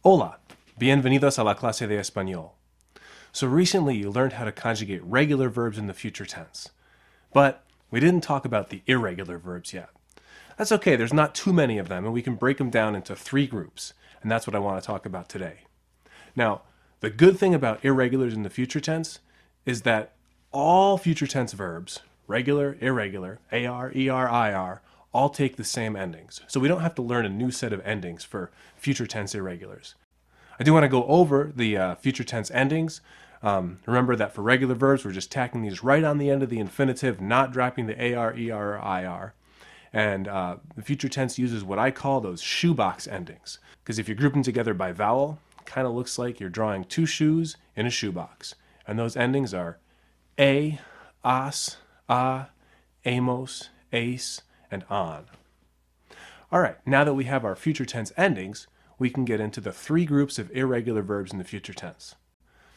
Hola, bienvenidos a la clase de español. So recently you learned how to conjugate regular verbs in the future tense. But we didn't talk about the irregular verbs yet. That's okay, there's not too many of them, and we can break them down into three groups, and that's what I want to talk about today. Now, the good thing about irregulars in the future tense is that all future tense verbs, regular, irregular, AR, ER, IR, all take the same endings. So we don't have to learn a new set of endings for future tense irregulars. I do want to go over the future tense endings. Remember that for regular verbs, we're just tacking these right on the end of the infinitive, not dropping the AR, ER, or IR. And the future tense uses what I call those shoebox endings. Because if you group them together by vowel, it kind of looks like you're drawing two shoes in a shoebox. And those endings are a, as, a, amos, ace, and on. All right, now that we have our future tense endings, we can get into the three groups of irregular verbs in the future tense.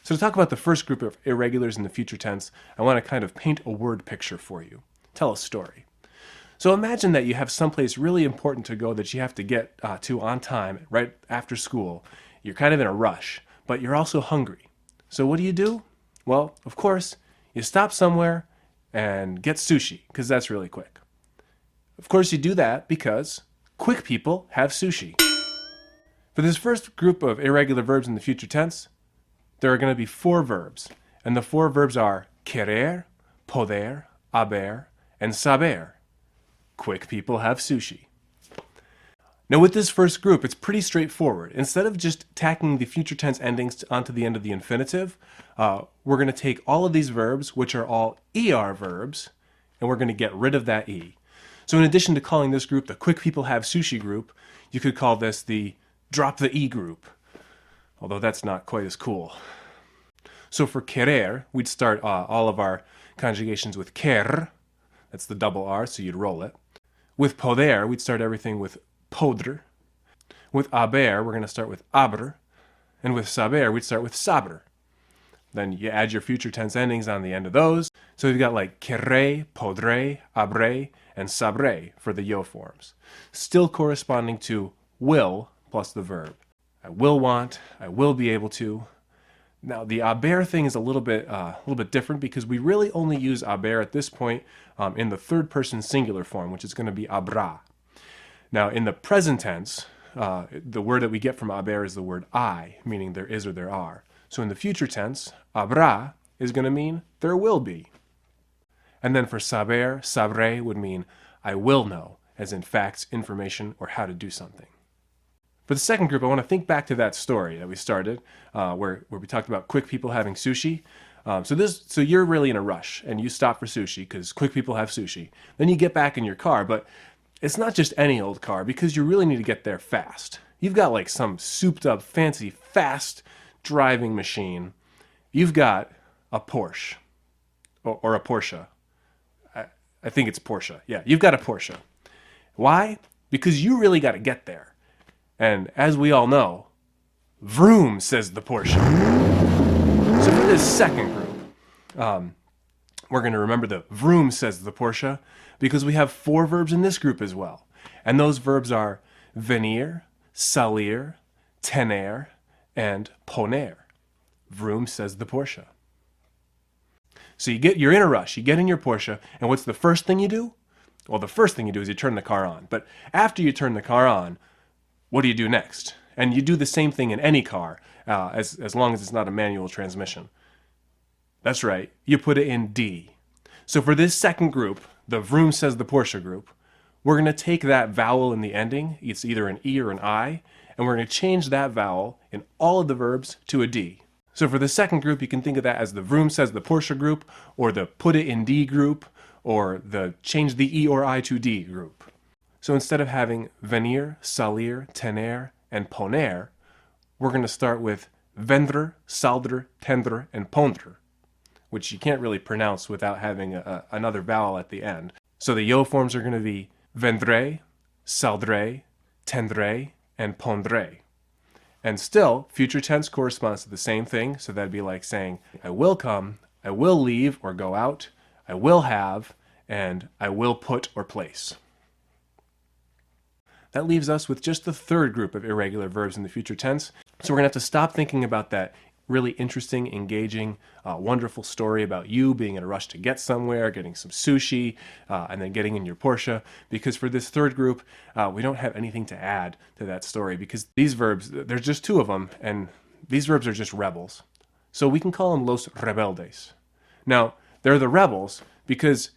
So to talk about the first group of irregulars in the future tense, I want to kind of paint a word picture for you, tell a story. So imagine that you have someplace really important to go that you have to get to on time, right after school. You're kind of in a rush, but you're also hungry. So what do? Well, of course, you stop somewhere and get sushi, because that's really quick. Of course, you do that because quick people have sushi. For this first group of irregular verbs in the future tense, there are going to be four verbs. And the four verbs are querer, poder, haber, and saber. Quick people have sushi. Now with this first group, it's pretty straightforward. Instead of just tacking the future tense endings onto the end of the infinitive, we're going to take all of these verbs, which are all ER verbs, and we're going to get rid of that E. So in addition to calling this group the quick people have sushi group, you could call this the drop the E group, although that's not quite as cool. So for querer, we'd start all of our conjugations with quer, that's the double R, so you'd roll it. With poder, we'd start everything with podre. With haber, we're going to start with haber. And with saber, we'd start with saber. Then you add your future tense endings on the end of those. So we've got like querré, podré, habré, and sabré for the yo forms. Still corresponding to will plus the verb. I will want, I will be able to. Now the haber thing is a little bit different because we really only use haber at this point in the third person singular form, which is going to be habra. Now in the present tense, the word that we get from haber is the word I, meaning there is or there are. So in the future tense, habrá is going to mean there will be. And then for saber, sabré would mean I will know, as in facts, information, or how to do something. For the second group, I want to think back to that story that we started, where we talked about quick people having sushi. So you're really in a rush, and you stop for sushi because quick people have sushi. Then you get back in your car, but it's not just any old car because you really need to get there fast. You've got like some souped up, fancy, fast driving machine. You've got a Porsche, or a Porsche. I think it's Porsche. Yeah, you've got a Porsche. Why? Because you really got to get there. And as we all know, Vroom, says the Porsche. So for this second group, we're going to remember the Vroom, says the Porsche, because we have four verbs in this group as well. And those verbs are venir, salir, tener, and poner. Vroom, says the Porsche. So you're in a rush, you get in your Porsche, and what's the first thing you do? Well, the first thing you do is you turn the car on. But after you turn the car on, what do you do next? And you do the same thing in any car, as long as it's not a manual transmission. That's right, you put it in D. So for this second group, the Vroom, says the Porsche group, we're going to take that vowel in the ending, it's either an E or an I, and we're going to change that vowel in all of the verbs to a D. So for the second group, you can think of that as the Vroom, says the Porsche group, or the put it in D group, or the change the E or I to D group. So instead of having venir, salir, tener, and poner, we're going to start with vendre, saldre, tendre, and pondre, which you can't really pronounce without having another vowel at the end. So the yo forms are going to be vendré, saldré, tendre, and pondré. And still, future tense corresponds to the same thing, so that'd be like saying, I will come, I will leave or go out, I will have, and I will put or place. That leaves us with just the third group of irregular verbs in the future tense, So we're going to have to stop thinking about that really interesting, engaging, wonderful story about you being in a rush to get somewhere, getting some sushi, and then getting in your Porsche. Because for this third group, we don't have anything to add to that story because these verbs, there's just two of them, and these verbs are just rebels. So we can call them los rebeldes. Now, they're the rebels because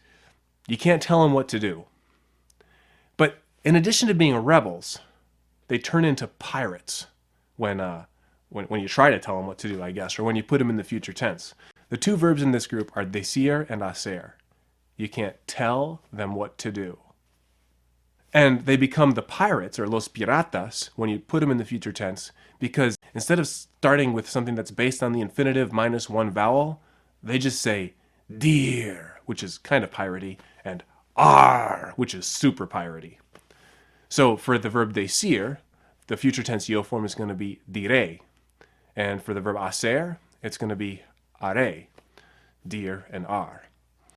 you can't tell them what to do. But in addition to being rebels, they turn into pirates when you try to tell them what to do, I guess, or when you put them in the future tense. The two verbs in this group are decir and hacer. You can't tell them what to do. And they become the pirates, or los piratas, when you put them in the future tense, because instead of starting with something that's based on the infinitive minus one vowel, they just say dir, which is kind of piratey, and ar, which is super piratey. So for the verb decir, the future tense yo form is going to be diré. And for the verb hacer, it's going to be haré, dir and ar.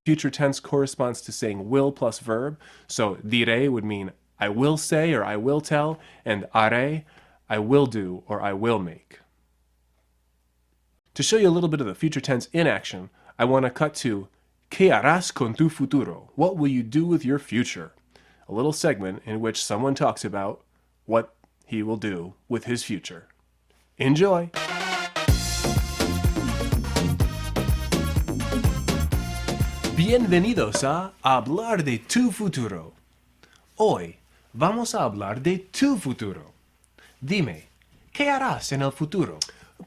Future tense corresponds to saying will plus verb. So diré would mean I will say or I will tell, and haré, I will do or I will make. To show you a little bit of the future tense in action, I want to cut to ¿Qué harás con tu futuro? What will you do with your future? A little segment in which someone talks about what he will do with his future. Enjoy! Bienvenidos a Hablar de tu futuro. Hoy vamos a hablar de tu futuro. Dime, ¿qué harás en el futuro?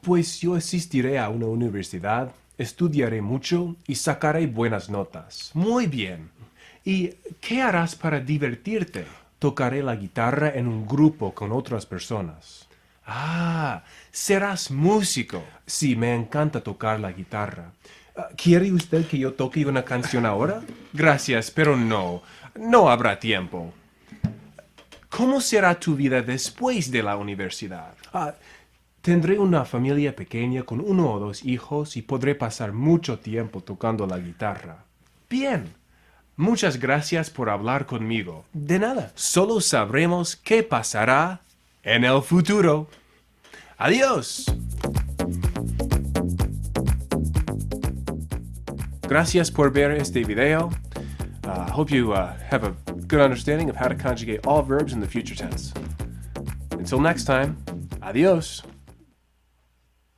Pues yo asistiré a una universidad, estudiaré mucho y sacaré buenas notas. Muy bien. ¿Y qué harás para divertirte? Tocaré la guitarra en un grupo con otras personas. Ah, serás músico. Sí, me encanta tocar la guitarra. ¿Quiere usted que yo toque una canción ahora? Gracias, pero no habrá tiempo. ¿Cómo será tu vida después de la universidad? Tendré una familia pequeña con 1 o 2 hijos y podré pasar mucho tiempo tocando la guitarra. Bien. Muchas gracias por hablar conmigo. De nada. Solo sabremos qué pasará en el futuro. Adiós. Gracias por ver este video. I hope you have a good understanding of how to conjugate all verbs in the future tense. Until next time, adiós.